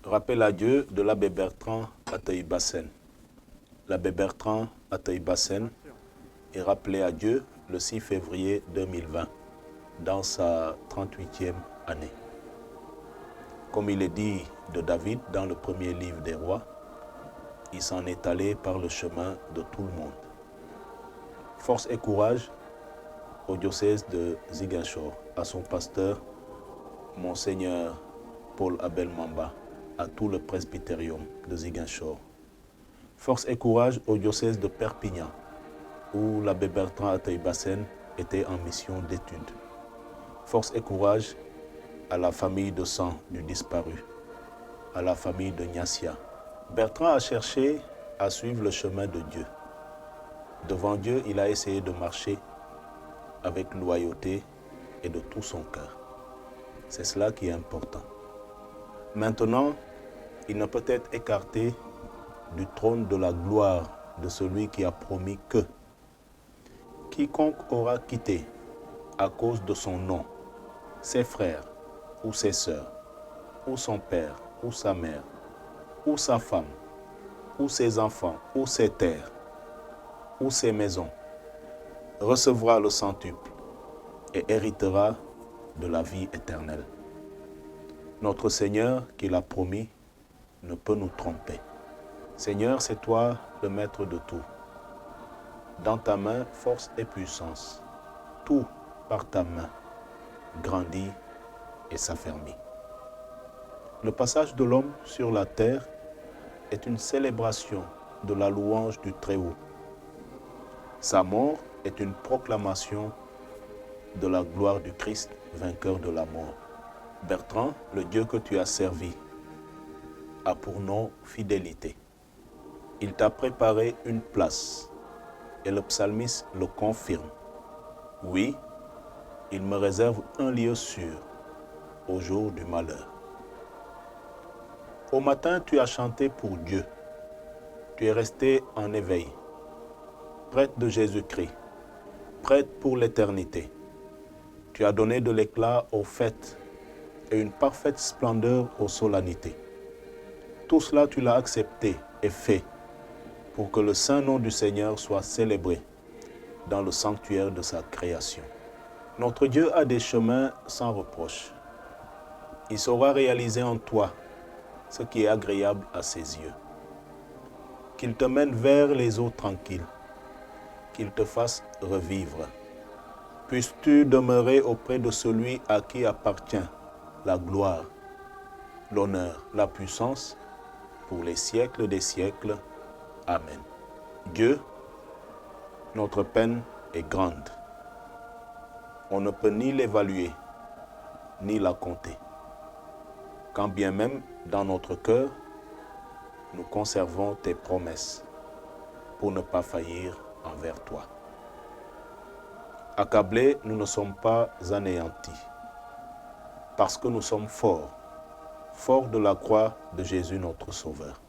Rappel à Dieu de l'abbé Bertrand à Taïbassen. L'abbé Bertrand à Taïbassen est rappelé à Dieu le 6 février 2020, dans sa 38e année. Comme il est dit de David dans le premier livre des rois, il s'en est allé par le chemin de tout le monde. Force et courage au diocèse de Ziguinchor, à son pasteur, Monseigneur Paul Abel Mamba, à tout le presbytérium de Ziguinchor. Force et courage au diocèse de Perpignan, où l'abbé Bertrand à Taïbassen était en mission d'études. Force et courage à la famille de sang du disparu, à la famille de Gnassia. Bertrand a cherché à suivre le chemin de Dieu. Devant Dieu, il a essayé de marcher avec loyauté et de tout son cœur. C'est cela qui est important. Maintenant, il ne peut être écarté du trône de la gloire de celui qui a promis que quiconque aura quitté à cause de son nom ses frères ou ses sœurs, ou son père ou sa mère, ou sa femme, ou ses enfants, ou ses terres, ou ses maisons, recevra le centuple et héritera de la vie éternelle. Notre Seigneur, qui l'a promis, ne peut nous tromper. Seigneur, c'est toi le maître de tout. Dans ta main, force et puissance. Tout par ta main grandit et s'affermit. Le passage de l'homme sur la terre est une célébration de la louange du Très-Haut. Sa mort est une proclamation de la gloire du Christ, vainqueur de la mort. Bertrand, le Dieu que tu as servi, a pour nom fidélité. Il t'a préparé une place et le psalmiste le confirme. Oui, il me réserve un lieu sûr au jour du malheur. Au matin, tu as chanté pour Dieu. Tu es resté en éveil, prêtre de Jésus-Christ, prêtre pour l'éternité. Tu as donné de l'éclat aux fêtes et une parfaite splendeur aux solennités. Tout cela, tu l'as accepté et fait pour que le saint nom du Seigneur soit célébré dans le sanctuaire de sa création. Notre Dieu a des chemins sans reproche. Il saura réaliser en toi ce qui est agréable à ses yeux. Qu'il te mène vers les eaux tranquilles, qu'il te fasse revivre. Puisses-tu demeurer auprès de celui à qui appartient la gloire, l'honneur, la puissance, pour les siècles des siècles. Amen. Dieu, notre peine est grande. On ne peut ni l'évaluer, ni la compter. Quand bien même, dans notre cœur, nous conservons tes promesses pour ne pas faillir envers toi. Accablés, nous ne sommes pas anéantis, parce que nous sommes forts, forts de la croix de Jésus notre Sauveur.